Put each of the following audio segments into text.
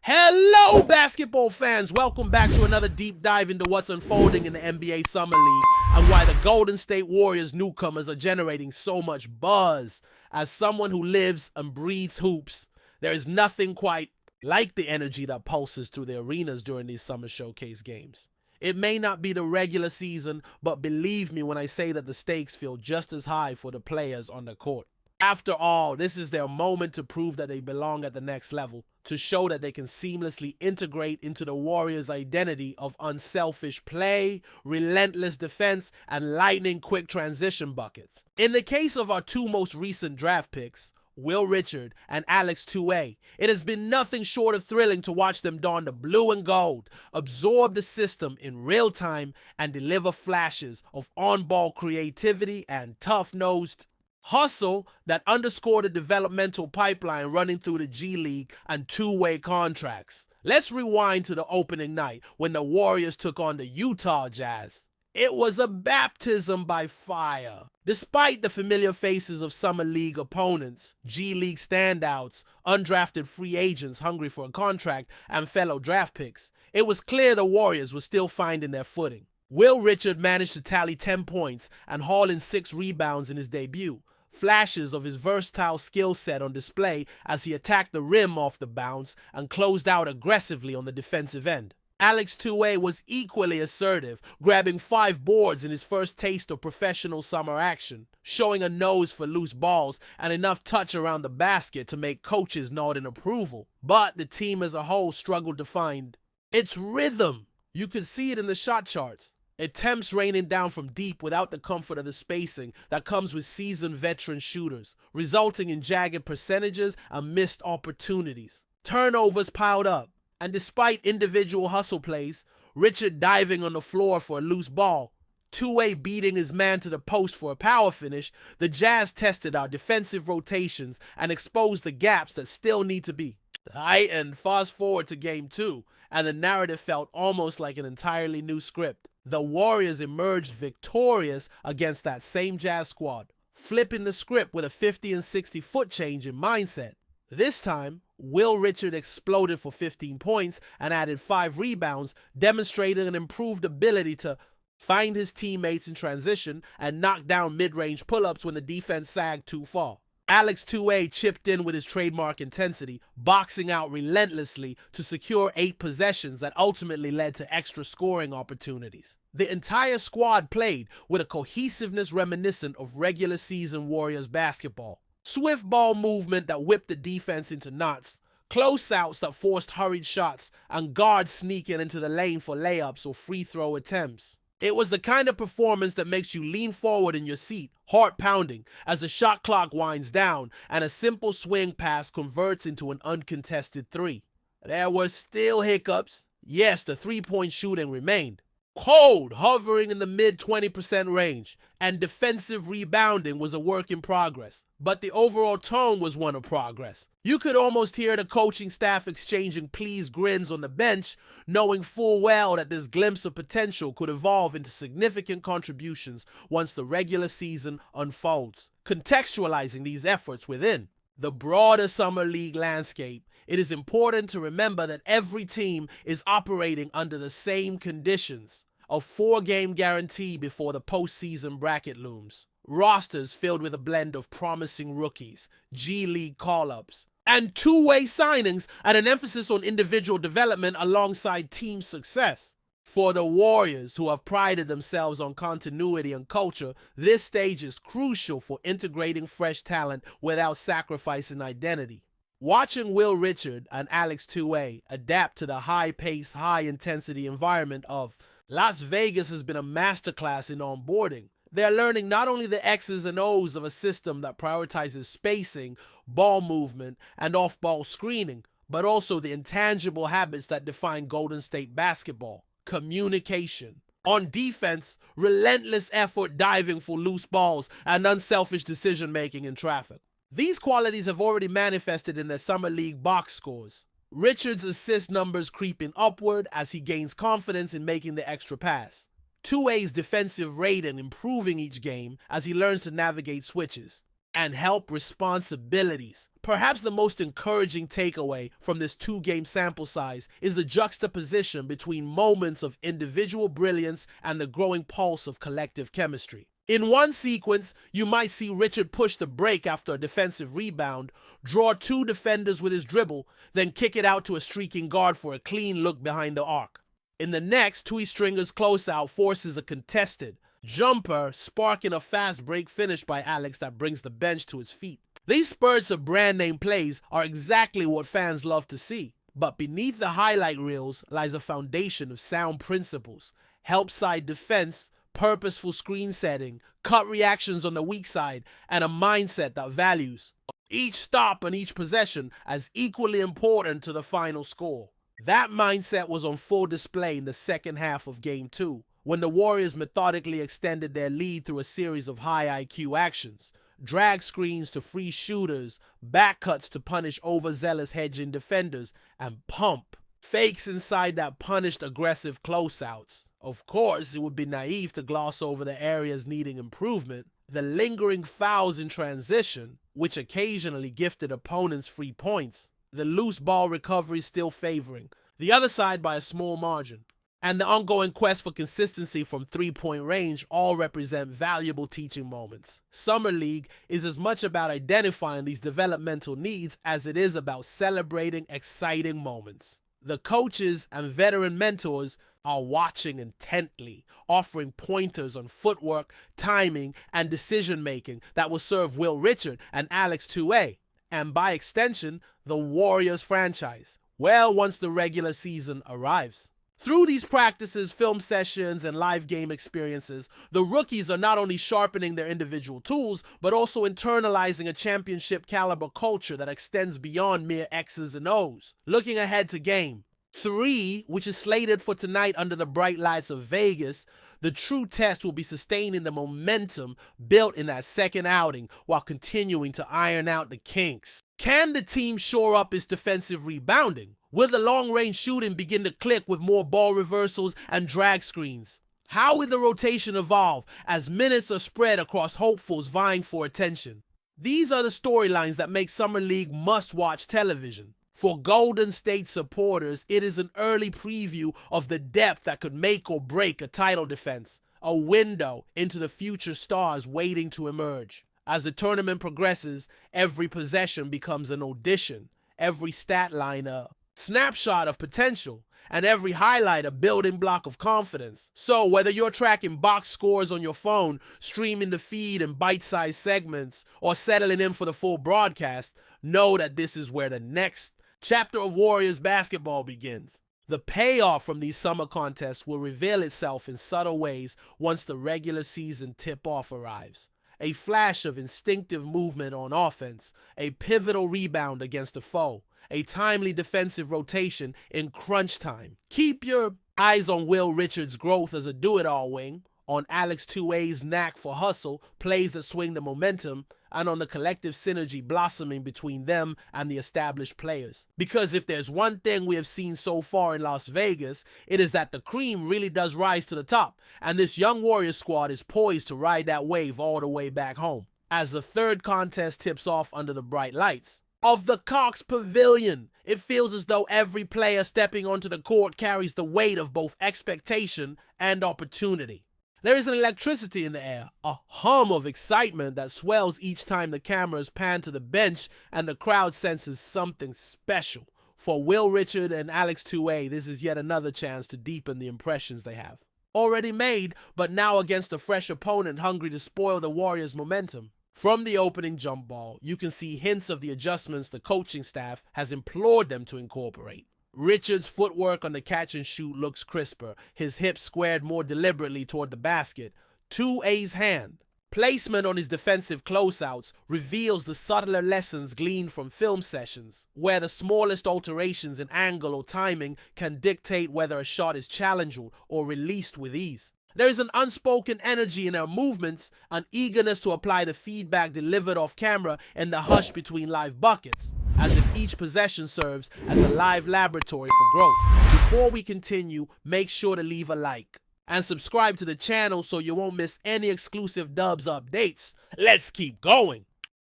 Hello, basketball fans! Welcome back to another deep dive into what's unfolding in the NBA Summer League and why the Golden State Warriors newcomers are generating so much buzz. As someone who lives and breathes hoops, there is nothing quite like the energy that pulses through the arenas during these summer showcase games. It may not be the regular season, but believe me when I say that the stakes feel just as high for the players on the court. After all, this is their moment to prove that they belong at the next level, to show that they can seamlessly integrate into the Warriors' identity of unselfish play, relentless defense, and lightning-quick transition buckets. In the case of our two most recent draft picks, Will Richard and Alex 2A, it has been nothing short of thrilling to watch them don the blue and gold, absorb the system in real time, and deliver flashes of on-ball creativity and tough-nosed hustle that underscore the developmental pipeline running through the G League and two-way contracts. Let's rewind to the opening night when the Warriors took on the Utah Jazz. It was a baptism by fire. Despite the familiar faces of Summer League opponents, G League standouts, undrafted free agents hungry for a contract, and fellow draft picks, it was clear the Warriors were still finding their footing. Will Richard managed to tally 10 points and haul in 6 rebounds in his debut. Flashes of his versatile skill set on display as he attacked the rim off the bounce and closed out aggressively on the defensive end. Alex 2A was equally assertive, grabbing 5 boards in his first taste of professional summer action, showing a nose for loose balls and enough touch around the basket to make coaches nod in approval. But the team as a whole struggled to find its rhythm. You could see it in the shot charts. Attempts raining down from deep without the comfort of the spacing that comes with seasoned veteran shooters, resulting in jagged percentages and missed opportunities. Turnovers piled up, and despite individual hustle plays, Richard diving on the floor for a loose ball, 2A beating his man to the post for a power finish, the Jazz tested our defensive rotations and exposed the gaps that still need to be heightened. Fast forward to game 2, and the narrative felt almost like an entirely new script. The Warriors emerged victorious against that same Jazz squad, flipping the script with a 50 and 60 foot change in mindset. This time, Will Richard exploded for 15 points and added 5 rebounds, demonstrating an improved ability to find his teammates in transition and knock down mid-range pull-ups when the defense sagged too far. Alex 2A chipped in with his trademark intensity, boxing out relentlessly to secure 8 possessions that ultimately led to extra scoring opportunities. The entire squad played with a cohesiveness reminiscent of regular season Warriors basketball. Swift ball movement that whipped the defense into knots, closeouts that forced hurried shots, and guards sneaking into the lane for layups or free throw attempts. It was the kind of performance that makes you lean forward in your seat, heart pounding, as the shot clock winds down and a simple swing pass converts into an uncontested 3. There were still hiccups. Yes, the three-point shooting remained cold, hovering in the mid-20% range, and defensive rebounding was a work in progress. But the overall tone was one of progress. You could almost hear the coaching staff exchanging pleased grins on the bench, knowing full well that this glimpse of potential could evolve into significant contributions once the regular season unfolds. Contextualizing these efforts within the broader Summer League landscape, it is important to remember that every team is operating under the same conditions. A 4-game guarantee before the postseason bracket looms. Rosters filled with a blend of promising rookies, G League call-ups, and two-way signings and an emphasis on individual development alongside team success. For the Warriors, who have prided themselves on continuity and culture, this stage is crucial for integrating fresh talent without sacrificing identity. Watching Will Richard and Alex 2A adapt to the high-paced, high-intensity environment of Las Vegas has been a masterclass in onboarding. They're learning not only the X's and O's of a system that prioritizes spacing, ball movement, and off-ball screening, but also the intangible habits that define Golden State basketball. Communication. On defense, relentless effort diving for loose balls and unselfish decision-making in traffic. These qualities have already manifested in their Summer League box scores. Richard's assist numbers creeping upward as he gains confidence in making the extra pass. 2A's defensive rating improving each game as he learns to navigate switches. and help responsibilities. Perhaps the most encouraging takeaway from this 2-game sample size is the juxtaposition between moments of individual brilliance and the growing pulse of collective chemistry. In one sequence, you might see Richard push the break after a defensive rebound, draw 2 defenders with his dribble, then kick it out to a streaking guard for a clean look behind the arc. In the next, Tui Stringer's closeout forces a contested jumper, sparking a fast break finish by Alex that brings the bench to his feet. These spurts of brand name plays are exactly what fans love to see. But beneath the highlight reels lies a foundation of sound principles, help side defense, purposeful screen setting, cut reactions on the weak side, and a mindset that values each stop and each possession as equally important to the final score. That mindset was on full display in the second half of Game 2, when the Warriors methodically extended their lead through a series of high IQ actions. Drag screens to free shooters, back cuts to punish overzealous hedging defenders, and pump fakes inside that punished aggressive closeouts. Of course, it would be naive to gloss over the areas needing improvement, the lingering fouls in transition, which occasionally gifted opponents free points, the loose ball recovery still favoring the other side by a small margin, and the ongoing quest for consistency from three-point range all represent valuable teaching moments. Summer League is as much about identifying these developmental needs as it is about celebrating exciting moments. The coaches and veteran mentors are watching intently, offering pointers on footwork, timing, and decision-making that will serve Will Richard and Alex 2A, and by extension, the Warriors franchise, well once the regular season arrives. Through these practices, film sessions, and live game experiences, the rookies are not only sharpening their individual tools, but also internalizing a championship caliber culture that extends beyond mere X's and O's. Looking ahead to Game 3, which is slated for tonight under the bright lights of Vegas, the true test will be sustaining the momentum built in that second outing while continuing to iron out the kinks. Can the team shore up its defensive rebounding? Will the long-range shooting begin to click with more ball reversals and drag screens? How will the rotation evolve as minutes are spread across hopefuls vying for attention? These are the storylines that make Summer League must-watch television. For Golden State supporters, it is an early preview of the depth that could make or break a title defense, a window into the future stars waiting to emerge. As the tournament progresses, every possession becomes an audition, every stat line a snapshot of potential, and every highlight a building block of confidence. So whether you're tracking box scores on your phone, streaming the feed in bite-sized segments, or settling in for the full broadcast, know that this is where the next chapter of Warriors basketball begins. The payoff from these summer contests will reveal itself in subtle ways once the regular season tip-off arrives. A flash of instinctive movement on offense, a pivotal rebound against a foe, a timely defensive rotation in crunch time. Keep your eyes on Will Richards' growth as a do-it-all wing, on Alex 2A's knack for hustle, plays that swing the momentum, and on the collective synergy blossoming between them and the established players. Because if there's one thing we have seen so far in Las Vegas, it is that the cream really does rise to the top, and this young Warriors squad is poised to ride that wave all the way back home. As the third contest tips off under the bright lights of the Cox Pavilion, it feels as though every player stepping onto the court carries the weight of both expectation and opportunity. There is an electricity in the air, a hum of excitement that swells each time the cameras pan to the bench and the crowd senses something special. For Will Richard and Alex 2A, this is yet another chance to deepen the impressions they have already made, but now against a fresh opponent hungry to spoil the Warriors' momentum. From the opening jump ball, you can see hints of the adjustments the coaching staff has implored them to incorporate. Richard's footwork on the catch and shoot looks crisper, his hips squared more deliberately toward the basket. 2A's hand placement on his defensive closeouts reveals the subtler lessons gleaned from film sessions, where the smallest alterations in angle or timing can dictate whether a shot is challenged or released with ease. There is an unspoken energy in our movements, an eagerness to apply the feedback delivered off camera in the hush between live buckets, as if each possession serves as a live laboratory for growth. Before we continue, make sure to leave a like and subscribe to the channel so you won't miss any exclusive Dubs updates. Let's keep going.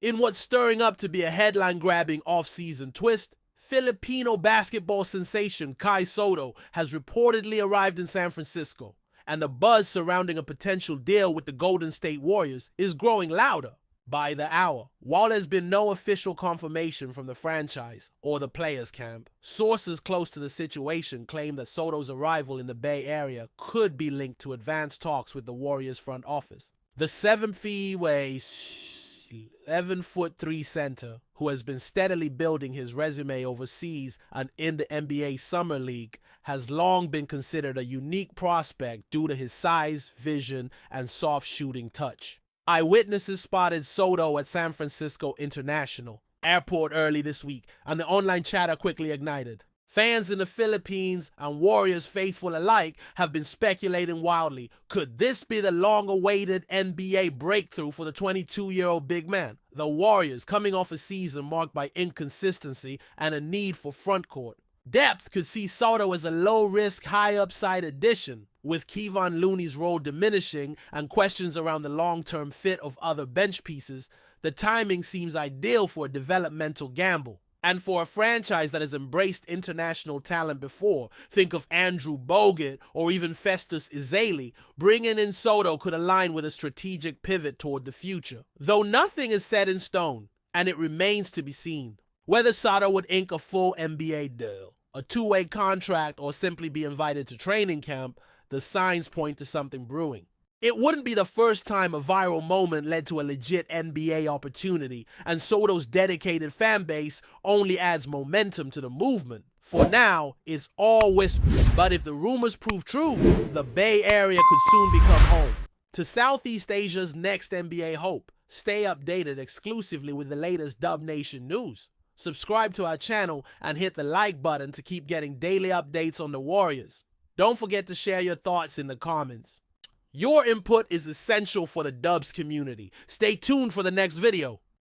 In what's stirring up to be a headline-grabbing off-season twist, Filipino basketball sensation Kai Sotto has reportedly arrived in San Francisco, and the buzz surrounding a potential deal with the Golden State Warriors is growing louder by the hour. While there's been no official confirmation from the franchise or the players' camp, sources close to the situation claim that Sotto's arrival in the Bay Area could be linked to advanced talks with the Warriors front office. The 7'3" 11'3" center, who has been steadily building his resume overseas and in the NBA Summer League, has long been considered a unique prospect due to his size, vision, and soft shooting touch. Eyewitnesses spotted Sotto at San Francisco International Airport early this week, and the online chatter quickly ignited. Fans in the Philippines and Warriors faithful alike have been speculating wildly. Could this be the long-awaited NBA breakthrough for the 22-year-old big man? The Warriors, coming off a season marked by inconsistency and a need for front court depth, could see Sotto as a low-risk, high-upside addition. With Kevon Looney's role diminishing and questions around the long-term fit of other bench pieces, the timing seems ideal for a developmental gamble. And for a franchise that has embraced international talent before, think of Andrew Bogut or even Festus Ezeli, bringing in Sotto could align with a strategic pivot toward the future. Though nothing is set in stone, and it remains to be seen whether Sotto would ink a full NBA deal, a two-way contract, or simply be invited to training camp, the signs point to something brewing. It wouldn't be the first time a viral moment led to a legit NBA opportunity, and Sotto's dedicated fan base only adds momentum to the movement. For now, it's all whispers, but if the rumors prove true, the Bay Area could soon become home to Southeast Asia's next NBA hope. Stay updated exclusively with the latest Dub Nation news. Subscribe to our channel and hit the like button to keep getting daily updates on the Warriors. Don't forget to share your thoughts in the comments. Your input is essential for the Dubs community. Stay tuned for the next video.